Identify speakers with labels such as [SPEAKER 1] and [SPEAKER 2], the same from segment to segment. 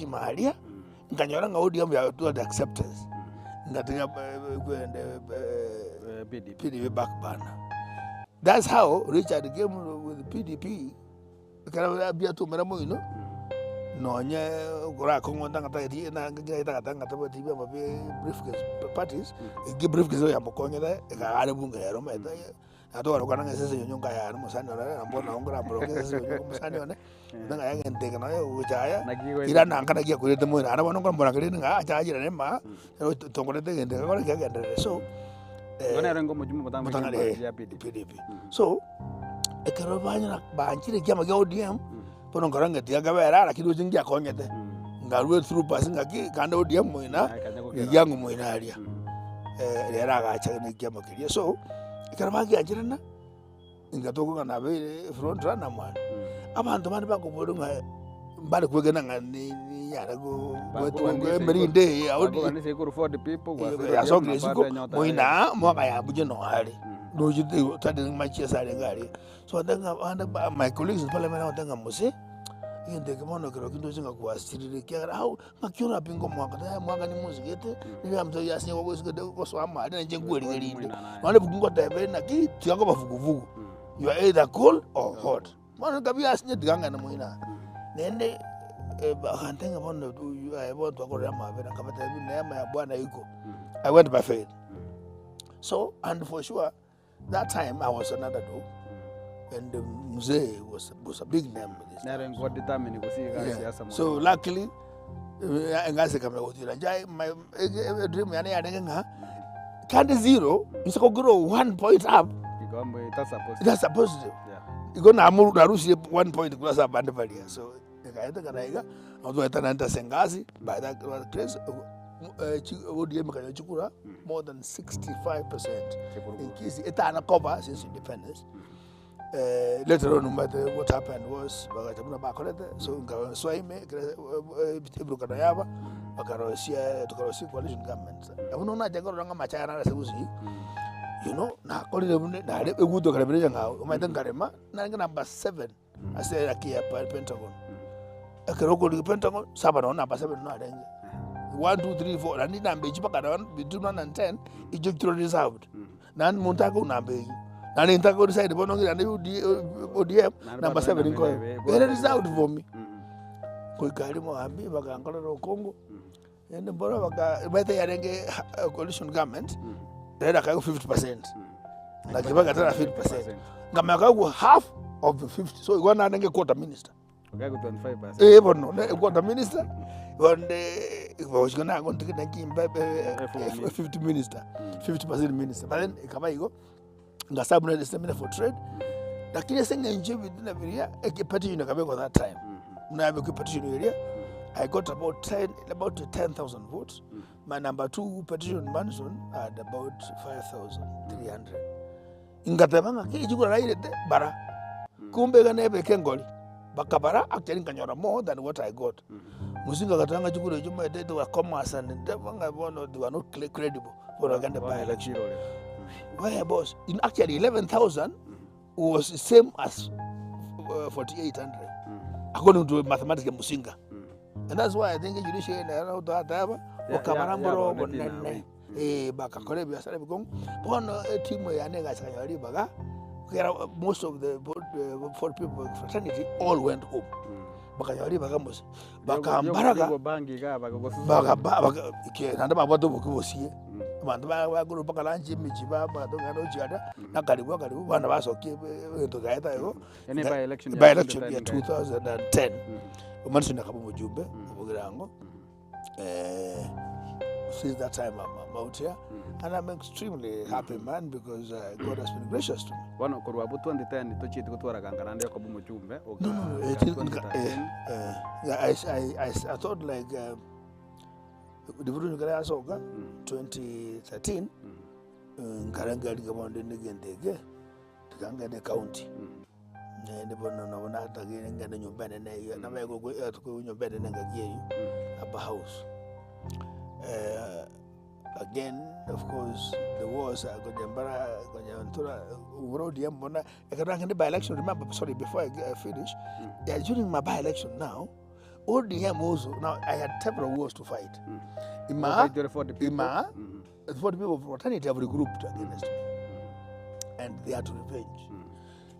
[SPEAKER 1] kuchi mahalia nganyora nga ODM ya to the acceptance ngatinga PDP back banner. That's how Richard came with PDP. Kana bia to mera mo ino no nye gora kongo ndanga ta ri na ngai ta tiba ma briefcase parties give briefcase ya mokonye da ka ale bunga ya roma da adora kana ngese se nyonga ya mo sani na mbona ongora mbro ngese nyonga mo sani ne ndanga ya ngente kana yo uchaya ira na kana kia kurete mo ana bono ngora mbona kire nga acha jira ne ma tongore te ngente ka kore ngente so
[SPEAKER 2] ngone rengo mo jumu batanga ya
[SPEAKER 1] PDP so ekero banya banchire kiama ga ODM pono ngoranga tia gabera la kido jingia konyete ngarwe through passing aki kanda ODM moina yangu moina alia era ga cha ne kiama kiria so ekero bagi ajirana ingatoko kana be front runner man abantu bandi bakobodo nga mbali kwegena ngani yara go merinde
[SPEAKER 2] audi ani se ko for the people
[SPEAKER 1] ya so gresigo moina mo ka ya buje no ali no jide tadi machi sare ngari so ndanga my colleagues pale mena ndanga mose inde kama no kero kindo zinga kuasiri kera how makiona pingo mwaka ni muzikete ni amto yasnya ko sike ko so ama na njengu eri wale bukungo tabe na ki tiako bavuguvugu you are either cold or hot mwana kabi yasnya diganga na moina nende bakantenga bono bono ko rama bena kapata bi neema ya bwana iko I went by faith. So and for sure that time I was another dog, and the Mzee was a big name. So luckily, ngase kama utira jai my dream yani adenga kandi zero is go grow 1 point up. That's a positive. Yeah. You go na amuru na rushi 1 point plus up and valia. So nikaenda kanaiga although atananta sengazi by that crazy ODM kanyachukura more than 65% in kisi etana cover since independence. Later on, no matter what happened was bagatabuna bakolete so ngawa swaime ibru kanayaba bakarosia tukarosia coalition government unaona jangoro ranga machana na sebusi you know na kolile bune na egudo kalabire ngao umaitengarema na number 7 ase akia Pentagon akeroko li Pentagon saba no number 7 no arenge 1 2 3 4 and number jipa kana between 1 and 10 ijukiro reserved nan montako number nani ntako decide bono ngira ndi ODM number 7 inko very reserved for me ko kali mo ambi bakangala ro Kongo ende bora baka bete yarenge coalition government reda ka 50% na kibaga tena 50% ngama ka half of the 50 so igwana nenge quarter minister
[SPEAKER 2] okay go 25%
[SPEAKER 1] bono quarter minister wande was gonna go to the 50 minister 50% minister but then kama hiyo ngasabu na seminar for trade lakini senga nje bidina biria ekipati kabeko that time na abeko petition area I got about 10,000 votes. My number 2 petition Manson had about 5,300. Ingatabanga kijukura raide bara kumbe ganebe kengoli bakabara actually kanyora more than what I got. Musinga katanga jukura juma they were commerce and they were not credible for Uganda by election. Why boss in actually 11,000 was the same as 4,800 according to mathematics Musinga. And that's why I think you should know that Okamaramboro bonene bakakore biasara bikong pono team ya nega chanyari baga most of the 4 people fraternity all went home bakanyari baga mos bakambaraga baga ke nanda babodo bukubosie bantu baguru bakalanji mijiba bado ngano jiada na karibu bana basoke to gaita yo by election ya 2010 umanisi nakabo mujumbe ubugirango since that time I'm out here and I'm extremely happy man because God has been gracious to me.
[SPEAKER 2] Wano korwa butu 2010 tochiti kutwara kangarande ko mujumbe
[SPEAKER 1] I thought like the Burundi Kara Soga 2013 Karanga Gamonde Ngendege Tanga the county. And bono no na tagain ngana nyumbani na hiyo na mego ko nyumbani na ngagie aba house again of course the wars go jambara go jantura urodi mbona ekatanga ni by election remember sorry before I finish during my by election now ODM also, now I had several wars to fight.
[SPEAKER 2] Fight the 40 people.
[SPEAKER 1] The 40 people of fraternity have regrouped against me. And they had to revenge.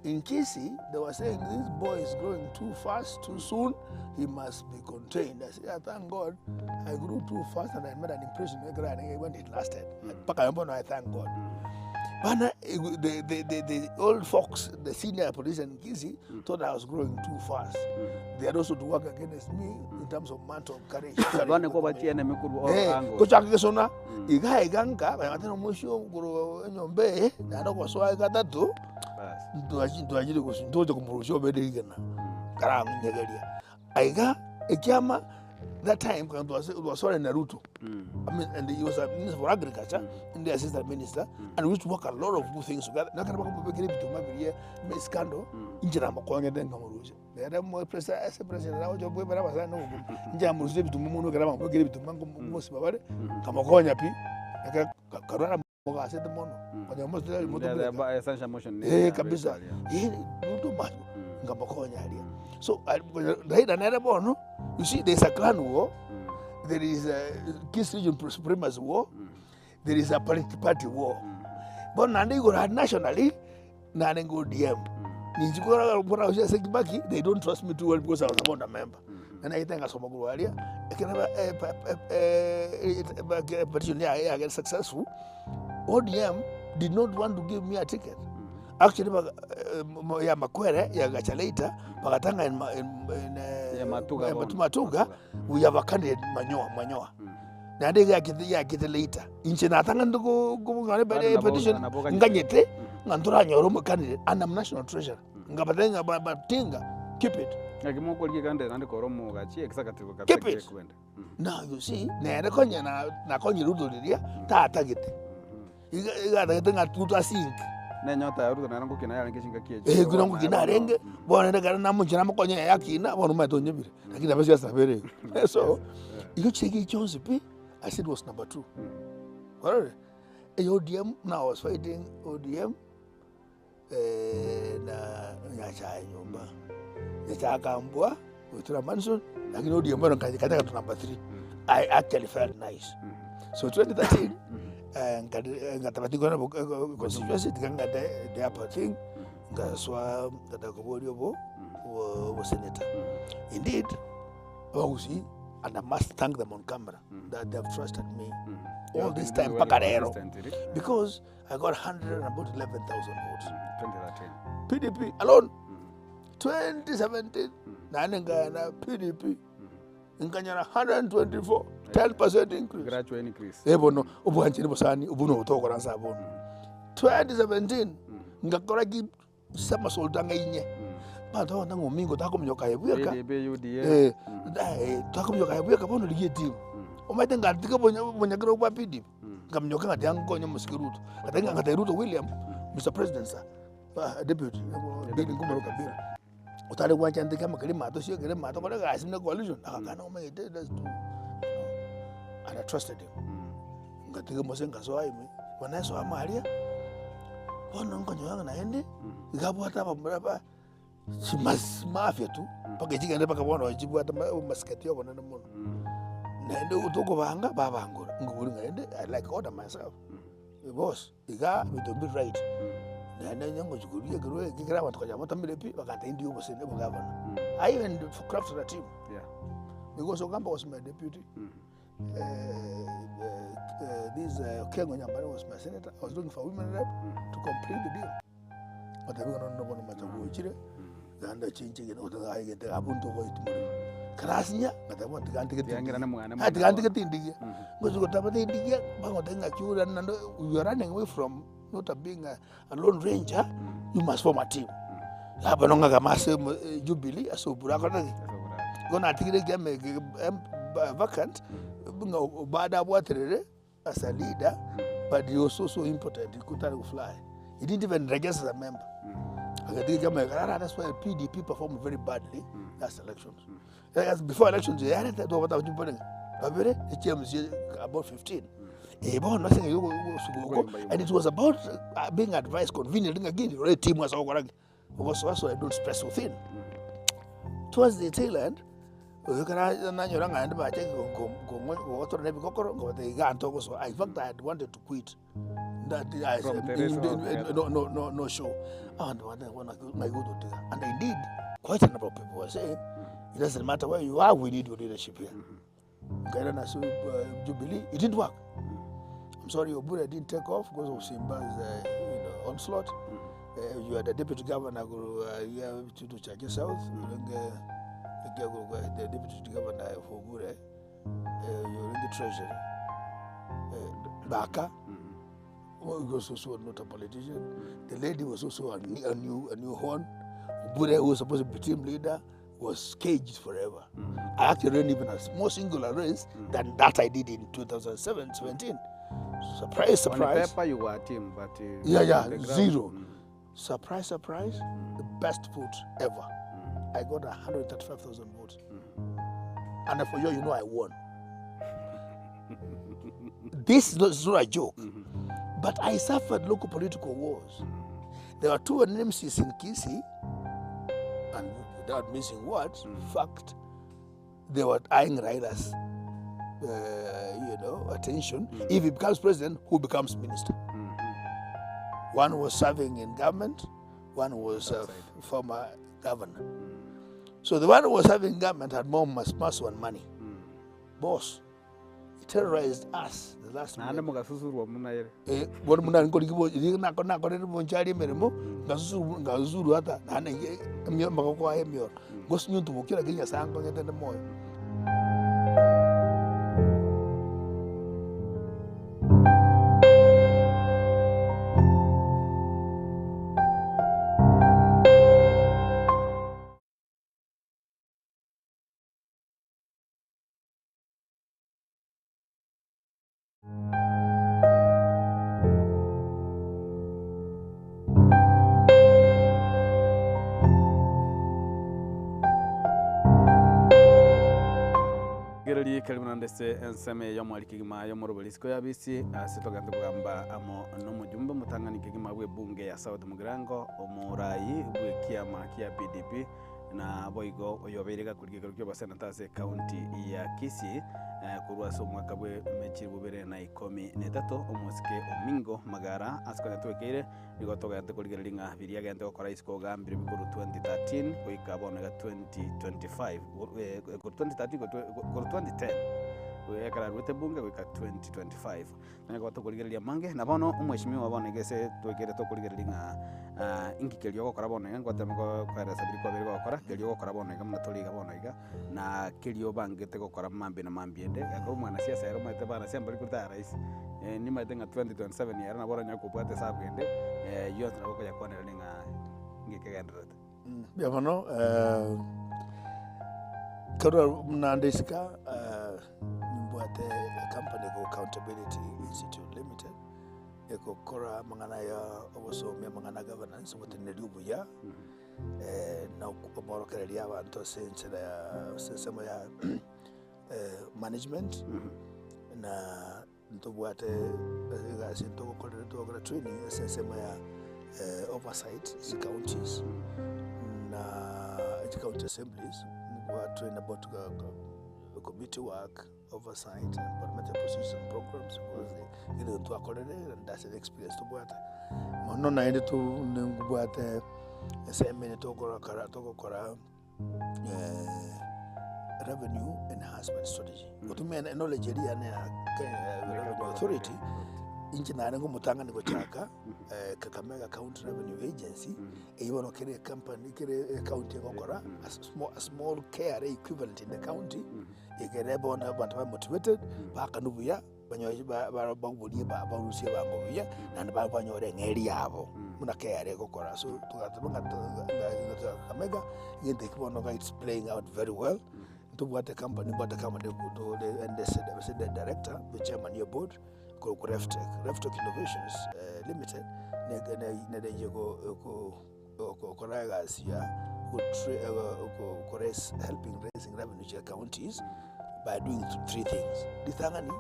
[SPEAKER 1] In Kisii, they were saying this boy is growing too fast, too soon. He must be contained. I said, thank God, I grew too fast and I made an impression when it lasted. I thank God. But the old folks, the senior politician in Kisii, thought I was growing too fast. They had also to work against me in terms of mantle of courage. That time, it was sorry Naruto. I mean, and he was a minister for agriculture, and the assistant minister, and we used to work a lot of good things together. Not going to be to my scandal. In Janama, then Cameroon. The other more president, as a president, I was a boy, but I was no. Jamus to Munugrama, we gave it to Mango Musbari, Kamakonya P. Karana Moga said the mono. When you must tell me,
[SPEAKER 2] essential motion.
[SPEAKER 1] Kabisa. He do much. Kamakonya. So, another one. You see, there's a clan war, there is a Kisii Region Supremacy war, there is a party war. But nationally, DM. They don't trust me too well because I was a board member. And I think I saw Maguaria. I can have a petition I get successful. ODM did not want to give me a ticket. Actually, Makwere, Gachaleta, Pakatanga in Matuga, we have a candidate, Manyoa. Now they get later. In Chinatanga to go petition, Nganyete, Nanturanya, Roma candidate, and I'm national treasurer. Ngabatenga, Batinga, keep it. Keep it. Now you see, Nakonya, Ruto, Tatagit. You got a thing at Tuta
[SPEAKER 2] Nenyota ya Ruto na nangu kina yale ngeshinga kieje.
[SPEAKER 1] Kuna nangu kina renge bwana ndaka na mchana makonya yakina bwana matonye bile. Lakini abasi asabere. So you check it Jones P. I said was number 2. Well, ODM now was fighting ODM na nyacha nyumba. Nyacha kambwa with Manson. Lakini ODM bwana katika to number 3. I actually felt nice. So 2013 ngatabatikona constituency tikanga the upper thing ngaswa ngatakoboliobo was senator. Indeed, Wausi, and I must thank them on camera that they have trusted me all this time pakarero, because I got 111,000 votes.
[SPEAKER 2] 2013
[SPEAKER 1] PDP alone. 2017 nanengana PDP Nganyana 124, 10% increase.
[SPEAKER 2] Gradual increase.
[SPEAKER 1] Ebono, ubuhanchini bosani, ubuno utoko ransa bono. 2017, ngakoragi sama soldanga inye. Pato nango mingo tako mnyoka yebuya ka. Tako mnyoka yebuya ka bono liye team. Omaite ngatika bonyagiro kwa PDP. Ngamnyoka ngati yango nyo musikiruto. Katenga ngati Ruto William, Mr. President sir. Deputy, big ngumaro kabira. Utale kwa chante kama kilima to sio kilima to kwa guys in the coalition akakana umeite that's too, and I trusted him. Ngatika mosenga so aimi wana so amalia ono nkonyo yanga naende ngapo hata baba simas mafia tu paka jigende paka bona wajibu hata maskati yabo na mono naende utoko banga babangura ngubuli ngaende I like order myself the boss iga we don't be right. I even crafted a team. Because Ogamba was my deputy. This Kengo Nyambane was my senator. I was looking for women rep to complete the deal. But I don't know what I'm chile. And the changing it over I get the Abunto voice tomorrow. Karasnya, but I want to get the I can't get the India. Because you got to the India, and we are running away from not being a lone ranger. You must form a team. Habanonga Gamase Jubilee, so Burakana. Gonna take the game vacant, Bada water as a leader, but he was so important, he couldn't fly. He didn't even register as a member. That's why PDP performed very badly last elections. Before elections, they had that over the putting. About 15. And it was about being advised conveniently again. The team was also I don't stress within. Towards the tail end, Ukara na nyora ngande ba che go water ne bikokoro go te ganto go so. In fact, I had wanted to quit. That I said, no show. And my good idea. And indeed, quite a number of people were saying, it doesn't matter where you are, we need your leadership here. Jubilee, it didn't work. I'm sorry, Obura didn't take off because of Simba's onslaught. You are the deputy governor, you have to check yourself. The deputy governor of Obura, you're in the treasury. Baka was also not a politician. The lady was also a new horn. Obura, who was supposed to be team leader, was caged forever. I actually ran even a more singular race than that I did in 2017. Surprise.
[SPEAKER 2] On paper you were a team, but
[SPEAKER 1] zero. Surprise, the best vote ever. I got 135,000 votes. And for you, I won. This is not a joke. But I suffered local political wars. There were two NMCs in Kisii, and without missing words, fact, they were eyeing Raila's attention. If he becomes president, who becomes minister? One was serving in government, one was a former governor. So the one who was serving government had more muscle and money. Boss, he terrorized us the last minute.
[SPEAKER 2] Karibu ndetse enseme yo mwali kigima yo murubulisiko yabisi asitogande kugamba amo no mujumbe mutangani kigima bwe bunge ya South Mugirango omurayi bwe kiama kia PDP na boigo oyobereka kuligero kyo basenatase county ya Kisii kurwaso mwaka bwe mechi bubere na 13 omosike omingo magara askona twekere bigotoga yante kuligero linga biriya gante okora isiko gambire bikuru 2013 koikabona ga 2025 ko 2013 ko 2010 wekara rwete bunge wika 2025 nanga batokuligereria mange na bono umweshimiwa bonegese twekere tokuligereria ingikelio gokora bonega ngwatemeko kwera sabiri kwa bere gokora kelio gokora bonega mnatoliga bonega na kelio bangete gokora mambe na mambiende akoro mwana siasa yaro mate bana siamba likuta rais ni matenga 2027 yara na bora nyako bwate sabwende yote na boko yakona linga ngikegenderete
[SPEAKER 1] ya bono karo mnandisika mbwate company go Accountability Institute Limited eko kora mangana ya oboso me mangana governance within Buya na kuborokereria abantu sensera ya sesemo ya management na ntobwate gasi ntokora training sesemo ya oversight counties na county assemblies we train about committee work, oversight, and parliamentary procedures and programs because they get into a corridor and that's an experience to buat. Mono na ende to buat same to kora revenue enhancement strategy. Kutumia knowledge area na revenue authority inchi na ngo mutanga ngo chaka Kakamega County Revenue Agency eyono kere company kere county gokora a small care equivalent in the county egere bona abantu ba motivated bakanubuya banyoje ba bagulie ba barusie bangobuya nandi ba banyore ngeri yabo muna care gokora so tugatubanga Kakamega yende kibono it's playing out very well to what the company to and the director the chairman your board Reftech Innovations Limited helping raising revenue to counties by doing three things. The thangani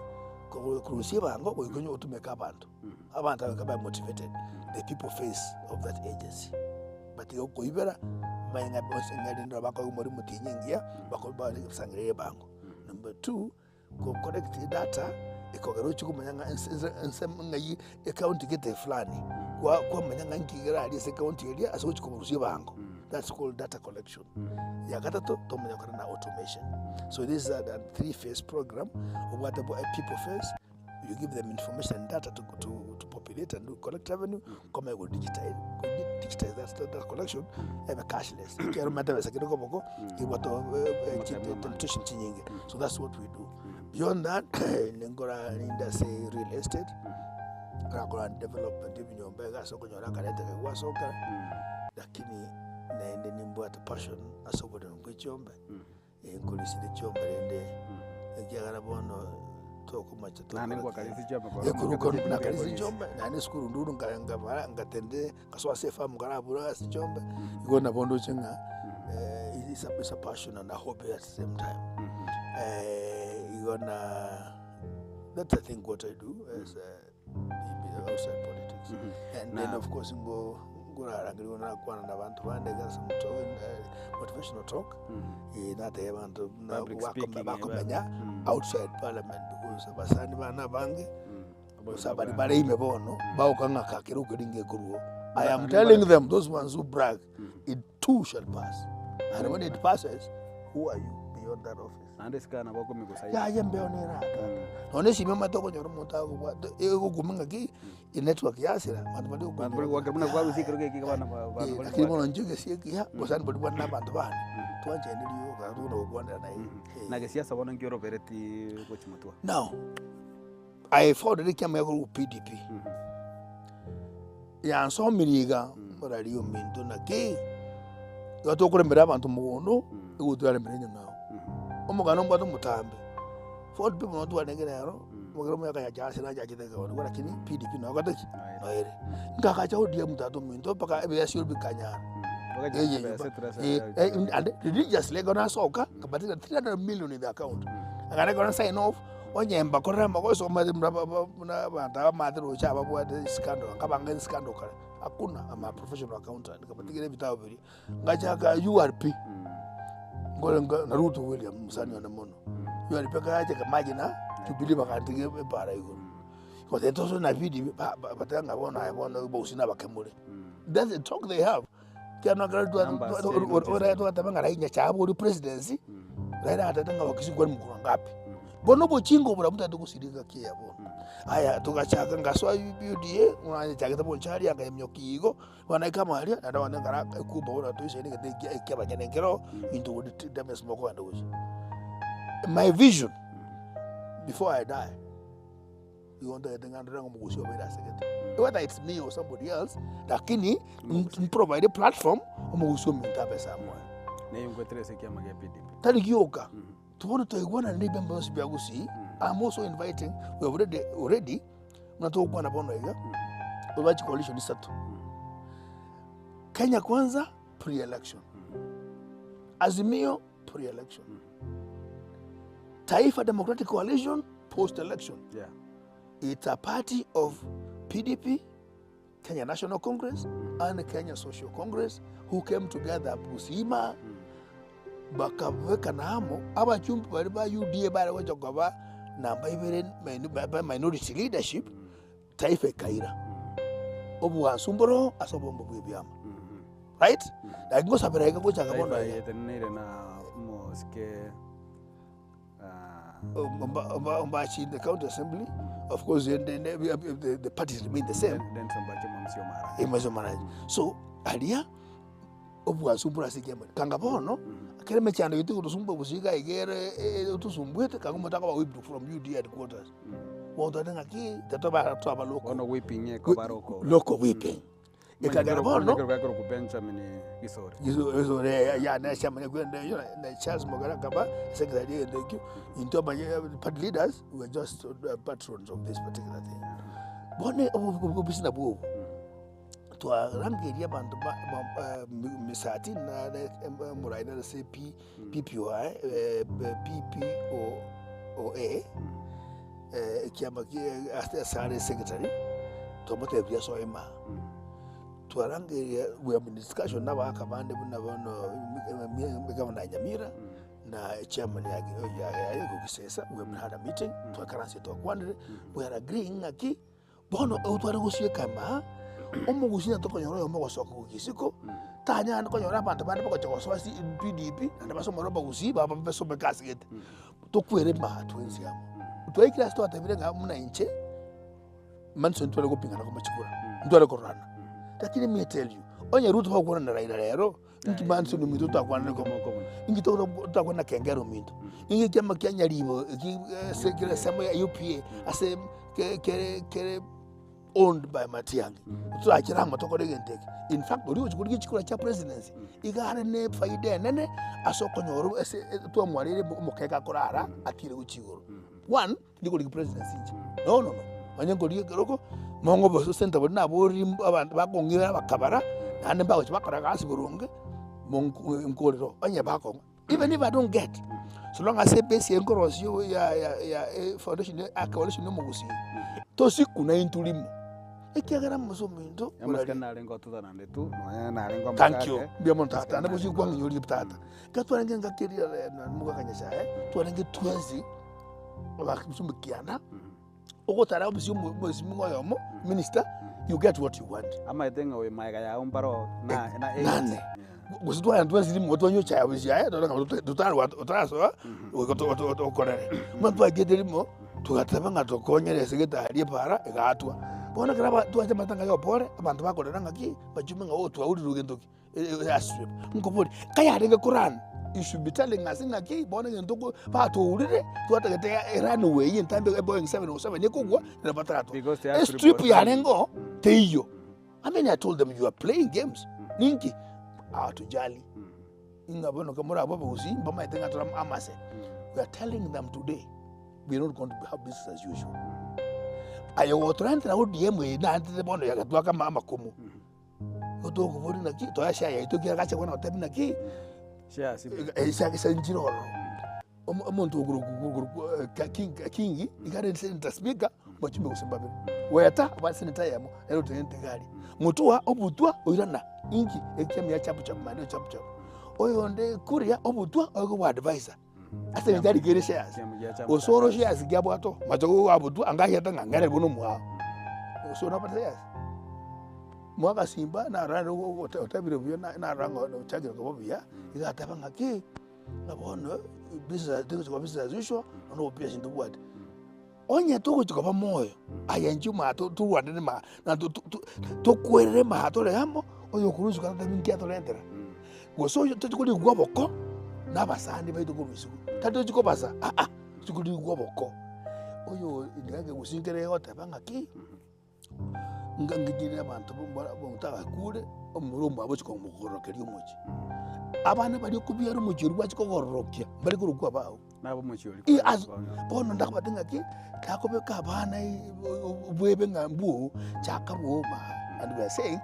[SPEAKER 1] to make abantu motivated the people face of that agency. But mainga ngadi ndo bako muri mutinyengia bako ba sangire bango. Number 2 ko collect data ikogero chikumanyanga ngai account gete fulani kwa manyanga nkigira ali account ili aso chikurusie bango. That's called data collection. Ya gatatu to manya na automation. So this is a 3-phase program. What about a people phase? You give them information and data to populate and do collect revenue. Come I will digitize that collection. Have a cashless. Care matter as a kid go. You want temptation changing. So that's what we do. Beyond that, Ningora industry real estate. Ragora development even your bega so kwenye rakalete kwa soka. Lakini naende nimbo at passion asobodo ngwechombe. Ngolisi de chombe ende. Ngiagara bono toko macha to.
[SPEAKER 2] Nani kwa kalisi chombe kwa.
[SPEAKER 1] Ekuruko na kalisi chombe. Nani skuru nduru ngatende kaswa sefa mgarabura si chombe. Iko na bondo chenga. It's a passion and a hobby at the same time. That's I think what I do as outside politics. And then of course go na kwana na bantu bandega some motivational talk. That they want to bakomenya outside parliament because basani bana bangi sabari bare imebono baukanga kakiro kudinge kuruo. I am telling them, those ones who brag, it too shall pass. And when it passes, who are you beyond that office?
[SPEAKER 2] Andeskana bako mikosaidi.
[SPEAKER 1] Ya yembe onera. Oneshi mema toko nyoro mutago kwa ego kuminga ki network yasira. Mandu
[SPEAKER 2] bantu wakamuna kwa uzikiro ke kibana bantu.
[SPEAKER 1] Lakini mono njuge sieki ya bosani bodi bwana bantu bana. Tuanje ndiliyo ka runo kukwanda na hii.
[SPEAKER 2] Na kesiasa bona ngiro bereti ko chimutua.
[SPEAKER 1] Now, I forwarded the camera to PDP. Ya so miriga radio minto na ke. Gato kurembera abantu mugono igutwara mirenye nawo. Omugano ngwato mutambe. For people not to negera yaro. Mugero mu yakaya jasi na jakite ga wona lakini PDP na gataki. Na ere. Ngaka cha odia mutato minto paka ebe yasyo bikanya. And religious legona soka kabatika 300 million in the account. Ngare gonna sign off. Onyemba koramba ko so ma na banda madro cha babwa scandal kabanga scandal kale. Hakuna ama professional accountant kabatika vitao bili. Ngacha ka URP. Ngolenga na Ruto William Musani na mono. URP ka aje ka magina Jubilee bakantige para iko. Ko dento so na video batanga bona ayibona bosina bakemule. That's the talk they have. Kiana garadu ora to tabanga rainya chabo uri presidency. Raira atatanga wakishikwa mkuru ngapi. Bono bochingo bura mutatu kusirika kiyabo. Aya tukachaka ngaswa UDA unanye chaketa bonchari anga emyokigo wana kama ali na wana ngara kuba ora to isene ke kaba nyenengero into the demes moko and those. My vision before I die, you want to think andra ngomugusho bera second. Whether it's me or somebody else, lakini provide a platform omugusho mintabe samwa.
[SPEAKER 2] Na yungotrese kiama ya PDP.
[SPEAKER 1] Talikioka. Tuone toigwana ni bemba osibiagusi. I'm also inviting, we already mnatokuwa na bono hiyo. Ubachi coalition is tatu. Kenya Kwanza pre-election. Azimio pre-election. Taifa Democratic Coalition post-election.
[SPEAKER 2] Yeah.
[SPEAKER 1] It's a party of PDP, Kenya National Congress, and Kenya Social Congress who came together Busima, bakaweka na hamo aba chumbi bari ba UDA bari wacha kwa namba ibere minority leadership taifa ikaira obu asumboro asobombo bwebyama right like ngosa bereka ko changa bono
[SPEAKER 2] ya tenere na moske
[SPEAKER 1] in the county assembly of course the parties remain the same
[SPEAKER 2] then somebody
[SPEAKER 1] mamsio mara so alia obu asumboro asigema kanga bono kere mechando yitu kusumba busika igere utusumbwete kangumotaka ba withdraw from UD headquarters wondo denga ki tatoba toba loko
[SPEAKER 2] ono whipping ko baroko
[SPEAKER 1] loko whipping ikagara bono
[SPEAKER 2] ko ku Benjamin Gisore
[SPEAKER 1] ya na chama kwenda na Charles Mogara kaba secretary thank you into party leaders were just patrons of this particular thing bone obisina buo twa rangeria bantu misati na muraina na CP PPOA kiama ki asare secretary to mote bia so ema twarange we have been discussion na baka bande buna bono Governor Nyamira na chairman ya Kisesa. We have had a meeting to currency to kwandre we are agreeing aki bono utwara gusie kama omugusia to konyoro yo mogosoko kugisiko tanya ko nyora abantu bande bako chokoswasi PDP na basomo roba gusi baba beso bekasgete to kwere ma twensi amo utwaikira sto atabire nga muna inche manso ntwara gopingana ko machikura ntwara ko rana lakini me tell you onye ruto ho kwona raira rero inki manso no mito takwana ko inki to takwana kengero minto inki kema kyanya libo ki sekere samo ya UPA ase kere owned by Matiang'i. So akira matoko regenteke. In fact, uri uchukuri chikura cha presidency. Igare ne faida nene asoko nyoro ese to mwarire mukeka korara atire uchigoro. One, ndiko li presidency. No. Wanyengo li geroko mongo boso center bona bori abantu bakongira bakabara ande bawo chibakora kasi burunge monko onye bako. Even if I don't get, so long as I base enkorosio ya foundation ya coalition no mugusi. To sikuna intulimo. Ekiagara musomindo
[SPEAKER 2] amaskana lengo tutana tu na lengo
[SPEAKER 1] thank you bia montata na bosi kwa nyori tata katwarange ngakiria na muga kanyasha twarange twezi bakisumbikiana ogotara obusi mo yomo minister you get what you want
[SPEAKER 2] ama etenga we maiga ya umbaro na
[SPEAKER 1] nane gusitwa ya twezi mo tonyo cha obusi ya tutara utaso okorere mwa gederimo tugataba tukonyere segeta para egatwa bona graba tuaje matanga yo pore abantu bakorera ngaki bajume nga otwa uri rugendoki astrip ngobodi kaya renge Quran you should be telling us ngaki bona ngentoko bato urire tuategete run away intambe Boeing 707 nekugwa na batatu strip ya rengo teyo. I mean, I told them you are playing games ninki atujali ingabona kamura baba usi bama itenga tram amase. We are telling them today we are not going to have business as usual. Ayo wotranta udiem na ante bono ya gatwa kama makomo oto kubori na ki to asha ya itokia gacha kwana otabi na ki
[SPEAKER 2] share sibi
[SPEAKER 1] sanjiro omuntu guru kingi igare senta speaker bachime kusimbabe weta baseneta yamo ero tente gari mutua obutwa oirana ingi ekyamya chapu chapu mande chapu chapu oyo nde kuria obutwa ogo advisor ase ngari gere shares osoro shares gyabo ato macho abutu angaheta ngangere bono mwa so na pata shares mwaka simba na rano otabire byo na rango no chagira ko bya igata banga ki ngabona business business as usual no pia into what onye to ko ba moyo ayenju ma to wande ma na to kwere ma to le hambo oyo kuruzu kana mingi ato lentera go so to ko li gwa boko na basandi baito ko bisiku tato chiko basa chiko li gwa boko oyo ndage gusingere hota banga ki ngangidire abantu bomutaka kure omurumba abo chiko mugorokeri umuchi abana bali kubiyara umuchi rwachiko gorokya bali kurukwa bawo
[SPEAKER 2] nabo umuchi oli
[SPEAKER 1] bono ndakabatenga ki kakobe kabana bwebe ngambu chakaboma. And we are saying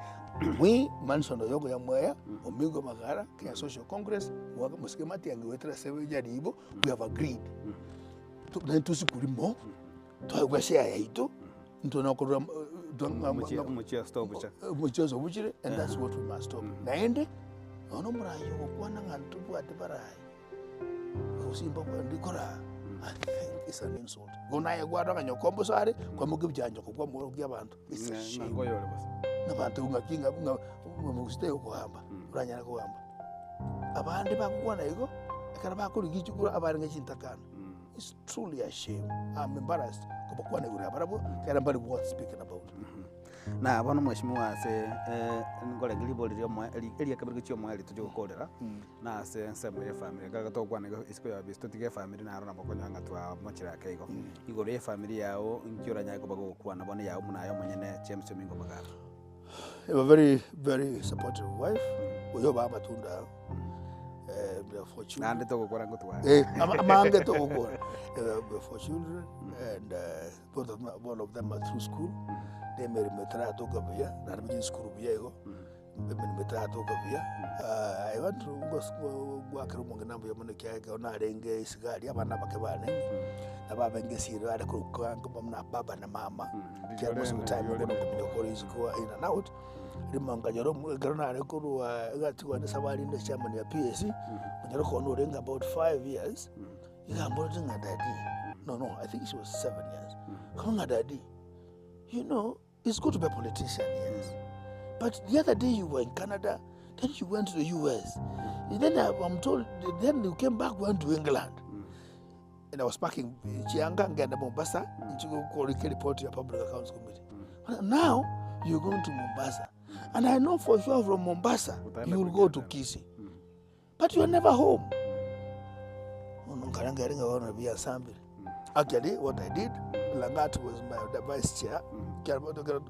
[SPEAKER 1] we mansono yogo ya mwaya omingo magara Kenya Social Congress waka muskemati yange wetra sebe jaribo we have agreed to tusikulimo to share yaito ntona ko
[SPEAKER 2] muchi stop cha
[SPEAKER 1] muchi so buchire and that's what we must stop naende ono murayo okwana ngantu bwate barai usimba kwa ndikora. I think it's an insult. Gona ya gwada kanyokombo sare kwa mugibyanjo kwa mu y'abantu. It's a shame.
[SPEAKER 2] Ngoyole basi.
[SPEAKER 1] Nabantu ngakinga mugiste okuhamba uranyana kuhamba abandi bakugwana ego ekara bakuri gichukura abari ngechintakana. It's truly a shame. I'm embarrassed kubakwana uri abarabo kera mbali what speaking about.
[SPEAKER 2] Na bono mheshimiwa se ngole ngiliboli lyo mwa eli akabiri kyo mwa eli tujye gukorera na se nsemo ye family gaga to kwana isiko ya bisto tige family na arona bakonya ngatwa mochira kaigo igoro ye family yao nkyora nyako bago kwana bone yao munayo mwenyene James Mingo Magara.
[SPEAKER 1] A very, very supportive wife. Oyo baba tunda for children.
[SPEAKER 2] Nande to gukora ngutwa.
[SPEAKER 1] Amange to gukora. For children and one of them are through school. They married me try to go here. Na mjini school biya ego. mitatu kavia I want to go gwakira umungi nambu ya mune kiaga ona arenge isigari abana bake bane na baba ngesiro ari kurukanga mna baba na mama kia most of the time we're going to go in and out rimanga jaro garona ari kurwa gati wa sabari ndo chairman ya PSC njaro kono renga about 5 years igambo tinga daddy no I think she was 7 years kama daddy you know it's good to be a politician, yes. But the other day you were in Canada, then you went to the US. And then I'm told, then you came back, went to England. And I was packing Chianga and Mombasa, to go report to your Public Accounts Committee. Now you're going to Mombasa. And I know for sure from Mombasa, you will go to Kisii. But you're never home. Actually, what I did, Langat was the vice chair. We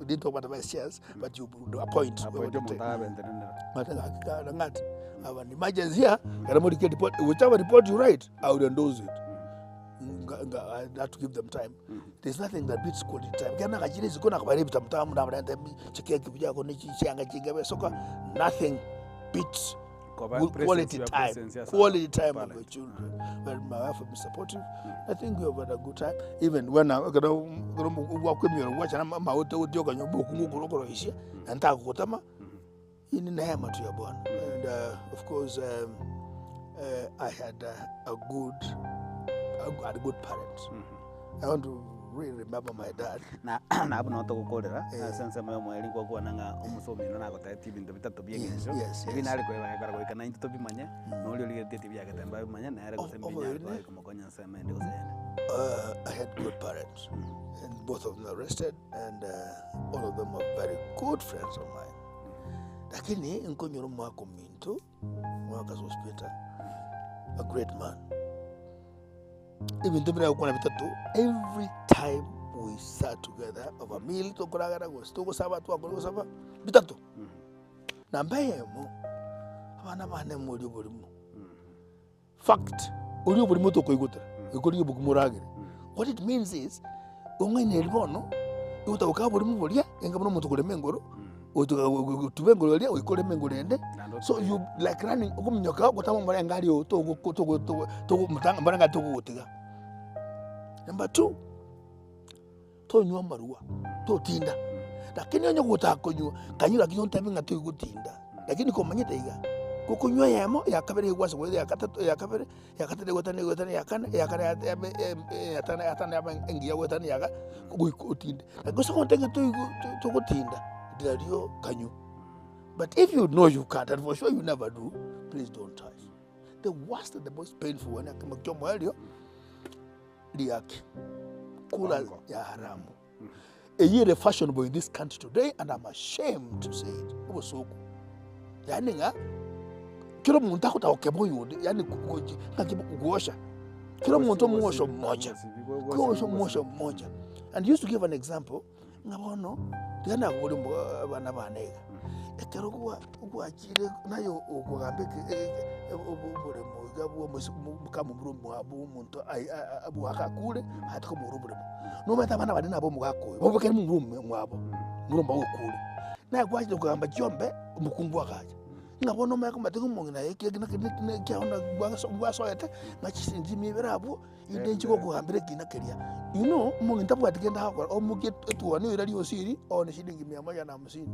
[SPEAKER 1] didn't talk about the vice chairs, but you appoint. Langat, I have an emergency here, whichever report you write, I would endorse it. I have to give them time. There's nothing that beats quality time. Nothing beats quality time of your children. When my wife will be supportive, I think we have had a good time. Even when I'm going to walk with me or watch, I'm out to joke on your book, and talk with them in the name of your born. And of course, I had a good parents. I want to really remember my dad.
[SPEAKER 2] Na hapo na kukolera sense moyo mweli kwa kuwa nanga umusomi na ko tati bintu bitatu byegenzo binali ko yakara ko kana into bimanye no lyo ligete tibya katemba bimanye na yare ko sembinya ko mokonya sema ndio zene.
[SPEAKER 1] I had good parents, and both of them arrested, and all of them are very good friends of mine. Lakini nkonyoro mwako minto mwaka hospital, a great man. Even though every time we sat together over a meal, to Kuragara was to Saba to Agosaba, Bitato. Nambayemo, Havana Modibumu. Fact, Uribumoto Koiguta, Ukuribukumuragi. What it means is, only Nelbono, Utakaburia, and Gamoto Mengoro, or to Bengolia, we call him Mengorende. So you like running Okumyoka, Watamangario, to Mutanga to Number 2, to Nyumarua, to Tinda. Lakini onyo kutakonyo, kanyura kiyonta binga to gutinda. Lakini ko manyetega. Kukunyo yamo yakabere was whether yakabere yakatade wotane yakana yatana engia wotane yaka kutinda. Goso kontenga to gutinda. Diario kanyu. But if you know you can't, and for sure you never do, please don't try. The worst and the most painful one, I come to Mario, Liaki, Kula Yaramu. A year fashionable in this country today, and I'm ashamed to say it. It was so good. Yaninga, Kilo Muntakuta Okeboyu, Yani Kuosha, Kilo Montomo Moja, Kosho Moja. And used to give an example, Nabono, Diana Wanabanega. Ekerokuwa chile nayo okugambeke mukamu murumu abu muntu abu akakule atiko murumu no mata bana badina abo mugako bobo kene murumu mwabo murumba okule na kwaje kugamba jombe mukungu akaje ngabona maka matiko mongina yeke na kyaona gwaso yete ngachisinji miberabu inde nchiko kugambire kina keria you know monginta bwatikenda hakora omuke tuwane irali osiri one shilingi 150.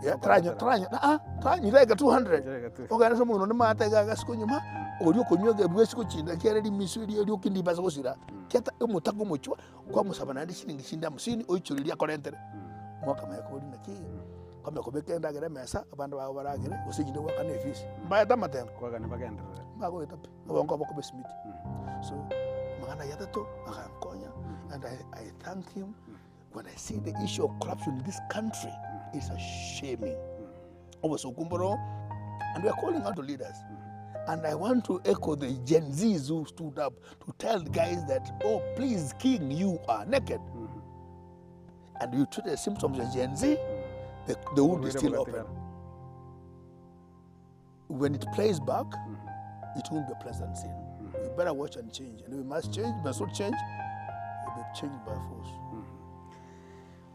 [SPEAKER 1] Yeah, try like 200. Okay, so no matter gaskunyuma olyo konyoga bwesiko chinda kereri misuri olyo kindi baza gusira kyata umutako muchwa kwa musabana ndi shilingi shinda 50 oyichuriria korentere mwaka mayakuri naki kama kobekenda gere mesa abandi bawo baragere usijinde waka ne fees mbaya tamaten
[SPEAKER 2] kwa kana bagenda
[SPEAKER 1] bago etape abongo bako besmith so magana yatato akankonya, and I thank him. When I see the issue of corruption in this country, it's a shaming. And we are calling out to leaders. And I want to echo the Gen Zs who stood up to tell the guys that, oh, please, King, you are naked. And you treat the symptoms of Gen Z, the wound is still open. When it plays back, it won't be a pleasant scene. We better watch and change. And we must change, we must not change, we'll be changed by force.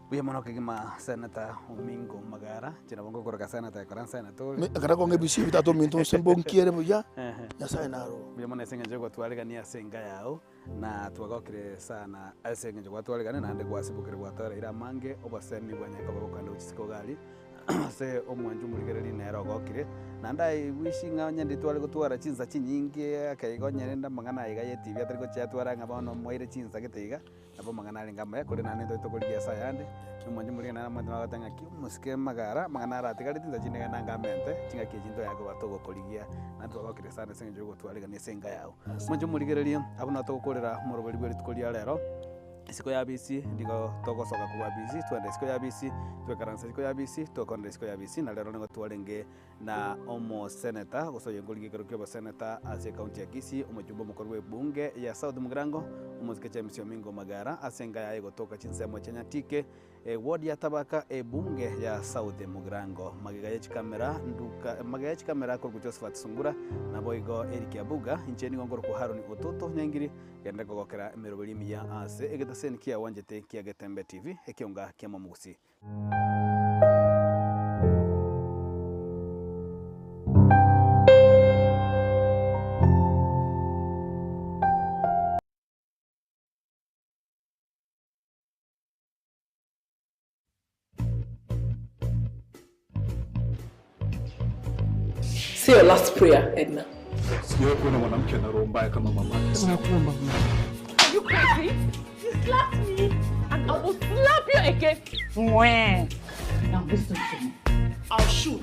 [SPEAKER 2] Buya mono kigima Senator Omingo Magara, jina bongo koroka Senator koran Senator.
[SPEAKER 1] Kana konge bisi bitatu mintu sembo nkiere buya. Ya sai naro.
[SPEAKER 2] Buya mono senga jogo twaliga ni asenga yao na twagokire sana asenga jogo twaliga na ande gwasibukire gwatara ira mange obasemi bwanya ko kanda uchisiko gali. Se omwanju murigereri nero gokire na ndai wishinga nyende twale gutwara chinza chinyingi akaigonyere nda mangana iga yetivya tariko cyatwara ngabono moire chinza giteiga abo mangana ari ngamba kuri nane ndo tokurigia sayande omwanju murigana na mwandu bagatanga ki musike magara mangana aratigari tinza chinega nangamente chinga kijinto yako batogo kurigia na twagokire sana senga jogo twaliga ni senga yao omwanju murigereri abo natokorera muroberi bweri tukoria rero isiko ya BC ndigo togosoka kuwa BC twende isiko ya BC twekaransa isiko ya BC tokonde isiko ya BC na lero ngo twalenge na omo senator gosoye ngoligi kerokyo senator ase county ya Kisii omujumbe mukuru we bunge ya South Mugirango umuzike cha Msio Mingo Magara asenga yaye gotoka chinsemo cha Nyatike ward ya Tabaka bunge ya South Mugirango magigaye chikamera nduka magaye chikamera ko Josephat Sungura na boigo Eric Abuga incheni ngongoro ku Haruni Ototo nyangiri yende gogokera emerobelimi ya ase egetaseni kia wanjete kia Getembe TV ekionga kia Mamugusi.
[SPEAKER 3] Say your last prayer, Edna.
[SPEAKER 4] Sio kuna mwanamke na roho mbaya kama mama.
[SPEAKER 3] Nakuomba. Are you crazy? You slapped me and I will slap you again. Now listen to me. I'll shoot.